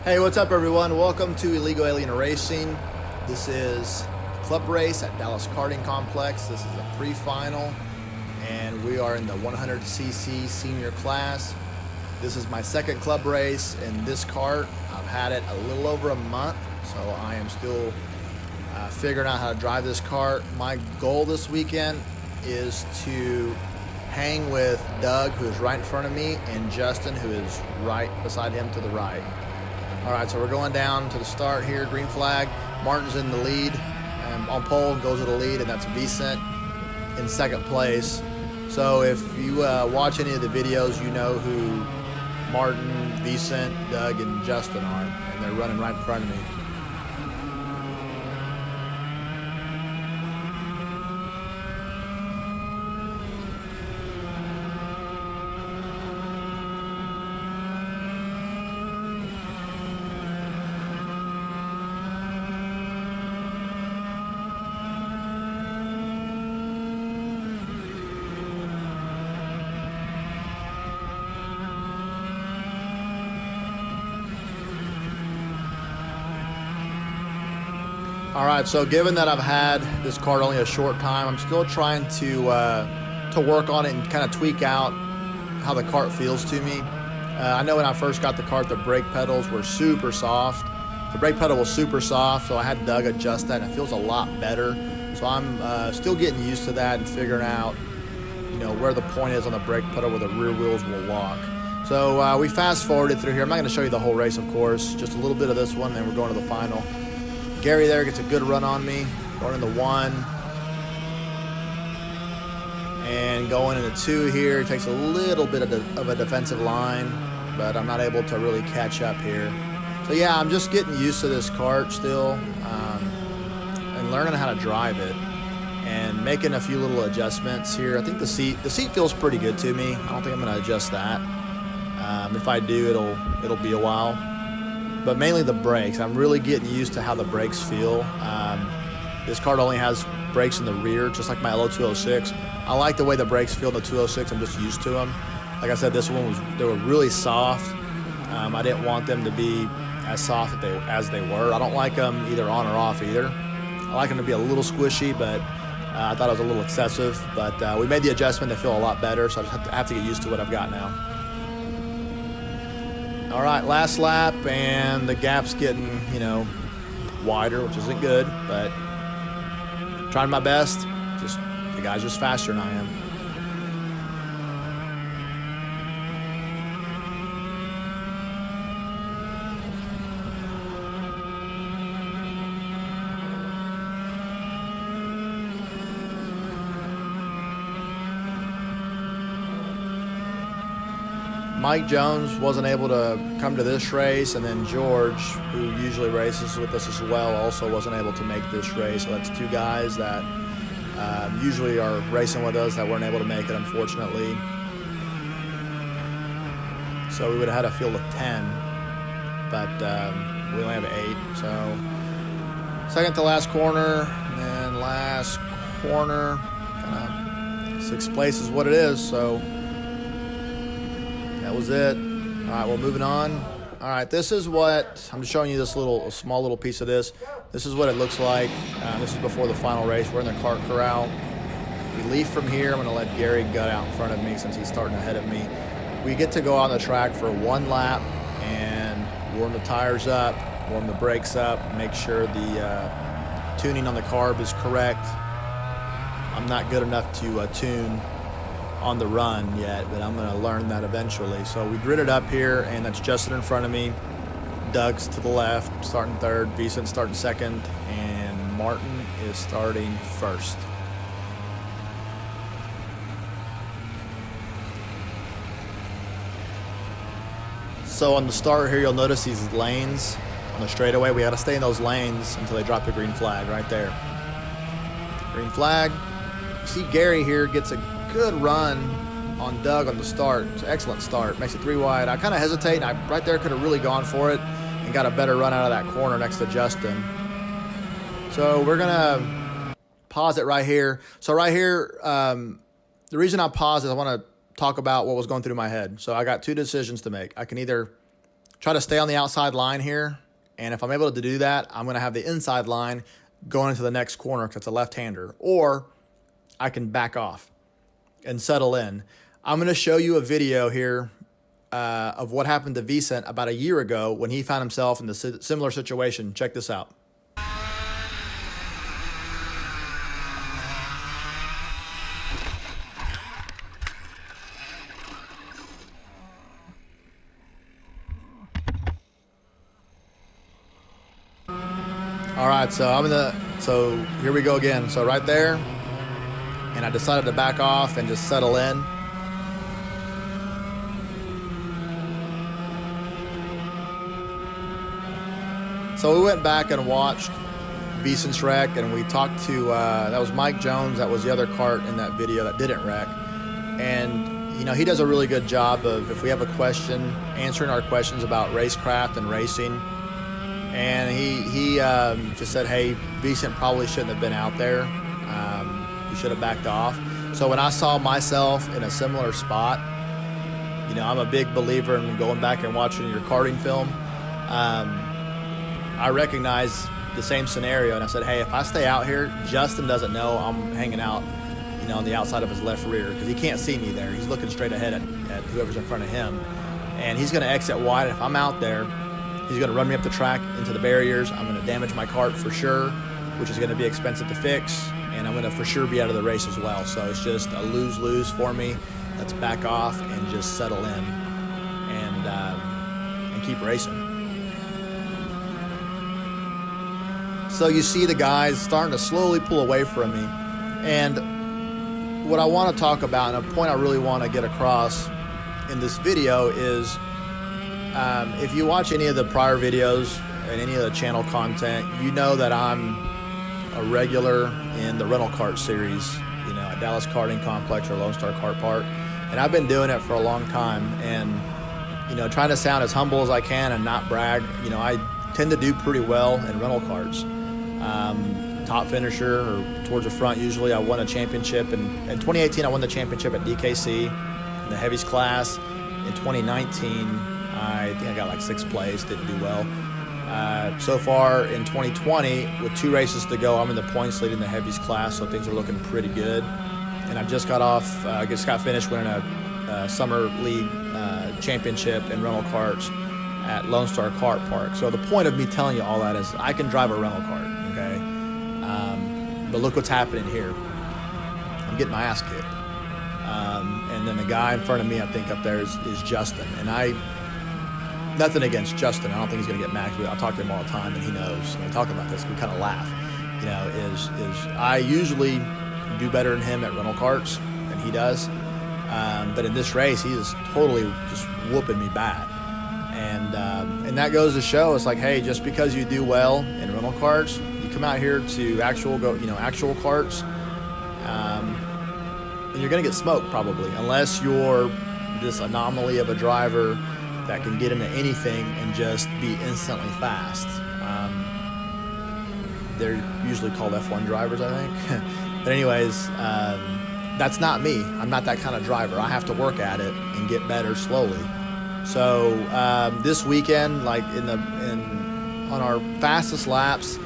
Hey, what's up everyone? Welcome to Illegal Alien Racing. This is a club race at Dallas Karting Complex. This is a pre-final and we are in the 100cc senior class. This is my second club race in this kart. I've had it a little over a month, so I am still figuring out how to drive this kart. My goal this weekend is to hang with Doug, who is right in front of me, and Justin, who is right beside him to the right. All right, so we're going down to the start here, green flag. Martin's in the lead, and on pole goes to the lead, and that's Vicent in second place. So if you watch any of the videos, you know who Martin, Vicent, Doug, and Justin are, and they're running right in front of me. All right, so given that I've had this kart only a short time, I'm still trying to work on it and kind of tweak out how the kart feels to me. I know when I first got the kart, the brake pedals were super soft. The brake pedal was super soft, so I had Doug adjust that, and it feels a lot better. So I'm still getting used to that and figuring out, where the point is on the brake pedal where the rear wheels will lock. So we fast forwarded through here. I'm not going to show you the whole race, of course, just a little bit of this one, and we're going to the final. Gary there gets a good run on me, going into one. And going into two here, takes a little bit of a defensive line, but I'm not able to really catch up here. So yeah, I'm just getting used to this kart still, and learning how to drive it, and making a few little adjustments here. I think the seat feels pretty good to me. I don't think I'm going to adjust that. If I do, it'll be a while. But mainly the brakes. I'm really getting used to how the brakes feel. This kart only has brakes in the rear, just like my LO206. I like the way the brakes feel in the 206. I'm just used to them. Like I said, they were really soft. I didn't want them to be as soft as they were. I don't like them either on or off either. I like them to be a little squishy, but I thought it was a little excessive. But we made the adjustment to feel a lot better, so I just have to get used to what I've got now. All right, last lap, and the gap's getting, wider, which isn't good, but trying my best. The guy's just faster than I am. Mike Jones wasn't able to come to this race, and then George, who usually races with us as well, also wasn't able to make this race. So that's two guys that usually are racing with us that weren't able to make it, unfortunately. So we would have had a field of 10, but we only have 8. So second to last corner, and then last corner, kind of 6th place is what it is. So that was it. All right, well, moving on. All right, this is what, I'm just showing you this small little piece of this. This is what it looks like. This is before the final race. We're in the kart corral. We leave from here. I'm gonna let Gary gut out in front of me since he's starting ahead of me. We get to go on the track for one lap and warm the tires up, warm the brakes up, make sure the tuning on the carb is correct. I'm not good enough to tune on the run yet, but I'm gonna learn that eventually. So we gridded up here, and that's Justin in front of me, Doug's to the left, starting third, Vicent starting second, and Martin is starting first. So on the start here, you'll notice these lanes on the straightaway. We gotta stay in those lanes until they drop the green flag right there. Green flag. You see Gary here gets a good run on Doug on the start. It's an excellent start. Makes it 3 wide. I kind of hesitate, and I right there could have really gone for it and got a better run out of that corner next to Justin. So we're gonna pause it right here. So right here, the reason I paused is I want to talk about what was going through my head. So I got 2 decisions to make. I can either try to stay on the outside line here. And if I'm able to do that, I'm going to have the inside line going into the next corner because it's a left-hander. Or I can back off and settle in. I'm going to show you a video here of what happened to Vicent about a year ago when he found himself in the similar situation. Check this out. All right, so here we go again. So right there, and I decided to back off and just settle in. So we went back and watched Vicent's wreck, and we talked to, that was Mike Jones, that was the other kart in that video that didn't wreck. And, you know, he does a really good job of, if we have a question, answering our questions about racecraft and racing. And he just said, hey, Vicent probably shouldn't have been out there. He should have backed off. So when I saw myself in a similar spot, you know, I'm a big believer in going back and watching your karting film. I recognized the same scenario, and I said, hey, if I stay out here, Justin doesn't know I'm hanging out, you know, on the outside of his left rear because he can't see me there. He's looking straight ahead at whoever's in front of him, and he's going to exit wide. If I'm out there, he's going to run me up the track into the barriers. I'm going to damage my kart for sure, which is going to be expensive to fix, and I'm going to for sure be out of the race as well. So it's just a lose-lose for me. Let's back off and just settle in and keep racing. So you see the guys starting to slowly pull away from me. And what I want to talk about, and a point I really want to get across in this video is, if you watch any of the prior videos and any of the channel content, you know that I'm a regular in the rental kart series, you know, at Dallas Karting Complex or Lone Star Kart Park. And I've been doing it for a long time, and, you know, trying to sound as humble as I can and not brag. You know, I tend to do pretty well in rental karts. Top finisher or towards the front usually. I won a championship, and in 2018 I won the championship at DKC in the heavies class. In 2019 I think I got like 6th place, didn't do well. So far in 2020, with 2 races to go, I'm in the points lead in the heavies class, so things are looking pretty good. And I just got finished winning a summer league championship in rental karts at Lone Star Kart Park. So the point of me telling you all that is I can drive a rental kart, okay? But look what's happening here. I'm getting my ass kicked. And then the guy in front of me, I think up there is Justin. And nothing against Justin. I don't think he's gonna get mad. I talk to him all the time, and he knows. When we talk about this, we kind of laugh. You know, is I usually do better than him at rental karts than he does. But in this race, he is totally just whooping me bad. And that goes to show, it's like, hey, just because you do well in rental karts, you come out here to actual karts, and you're gonna get smoked probably, unless you're this anomaly of a driver that can get into anything and just be instantly fast. They're usually called F1 drivers, I think. But anyways, that's not me. I'm not that kind of driver. I have to work at it and get better slowly. So this weekend, like on our fastest laps,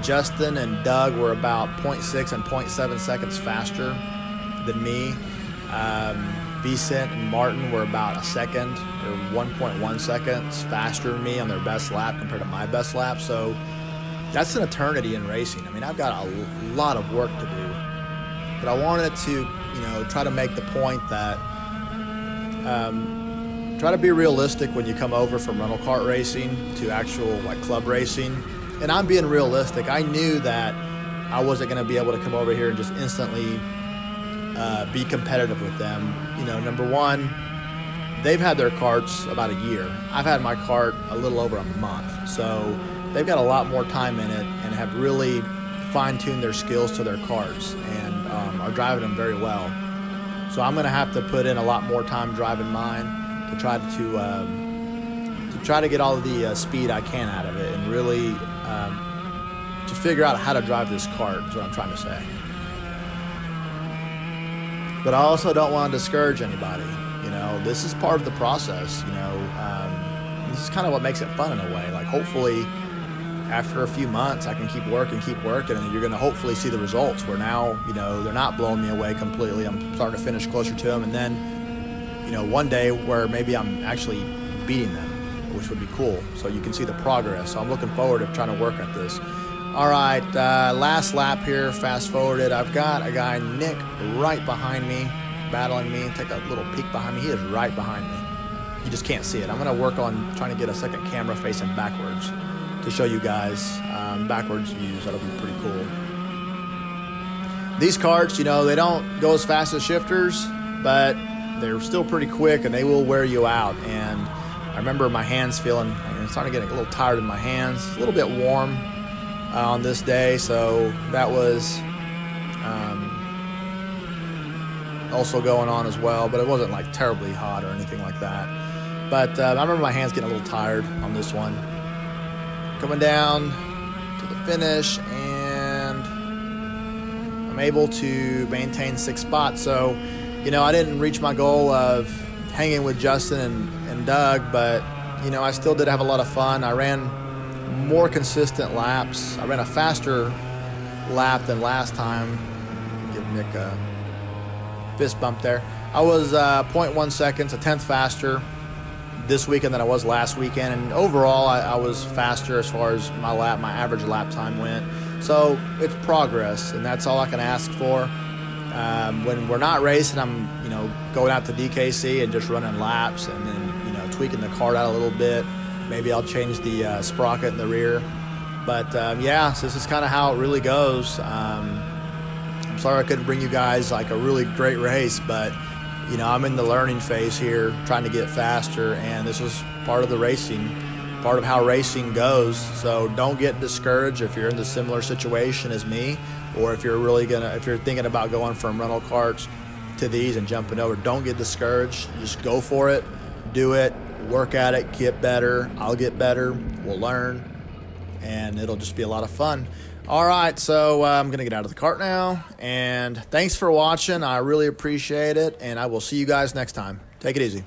Justin and Doug were about 0.6 and 0.7 seconds faster than me. Vicent and Martin were about a second or 1.1 seconds faster than me on their best lap compared to my best lap. So that's an eternity in racing. I mean, I've got a lot of work to do, but I wanted to, you know, try to make the point that try to be realistic when you come over from rental kart racing to actual like club racing. And I'm being realistic. I knew that I wasn't going to be able to come over here and just instantly be competitive with them. You know, number one, they've had their karts about a year. I've had my kart a little over a month. So they've got a lot more time in it and have really fine-tuned their skills to their karts and are driving them very well. So I'm going to have to put in a lot more time driving mine to try to get all of the speed I can out of it, and really to figure out how to drive this kart is what I'm trying to say. But I also don't want to discourage anybody. You know, this is part of the process. You know, this is kind of what makes it fun in a way. Like, hopefully after a few months I can keep working, and you're going to hopefully see the results where now, you know, they're not blowing me away completely. I'm starting to finish closer to them, and then, you know, one day where maybe I'm actually beating them, which would be cool. So you can see the progress. So I'm looking forward to trying to work at this. All right, last lap here, fast forwarded. I've got a guy, Nick, right behind me, battling me. Take a little peek behind me. He is right behind me. You just can't see it. I'm going to work on trying to get a second camera facing backwards to show you guys backwards views. That'll be pretty cool. These karts, you know, they don't go as fast as shifters, but they're still pretty quick, and they will wear you out. And I remember my hands feeling, I'm starting to get a little tired in my hands. It's a little bit warm on this day, so that was also going on as well, but it wasn't like terribly hot or anything like that. But I remember my hands getting a little tired on this one. Coming down to the finish, and I'm able to maintain 6th spot. So, you know, I didn't reach my goal of hanging with Justin and Doug, but, you know, I still did have a lot of fun. I ran more consistent laps. I ran a faster lap than last time. Give Nick a fist bump there. I was 0.1 seconds, a tenth faster this weekend than I was last weekend, and overall I was faster as far as my average lap time went. So it's progress, and that's all I can ask for. When we're not racing, I'm, you know, going out to DKC and just running laps, and then, you know, tweaking the kart out a little bit. Maybe I'll change the sprocket in the rear. But yeah, so this is kind of how it really goes. I'm sorry I couldn't bring you guys like a really great race, but, you know, I'm in the learning phase here, trying to get faster, and this is part of the racing, part of how racing goes. So don't get discouraged if you're in the similar situation as me, or if you're thinking about going from rental karts to these and jumping over. Don't get discouraged. Just go for it, do it, work at it, get better. I'll get better. We'll learn, and it'll just be a lot of fun. All right, so I'm going to get out of the cart now, and thanks for watching. I really appreciate it, and I will see you guys next time. Take it easy.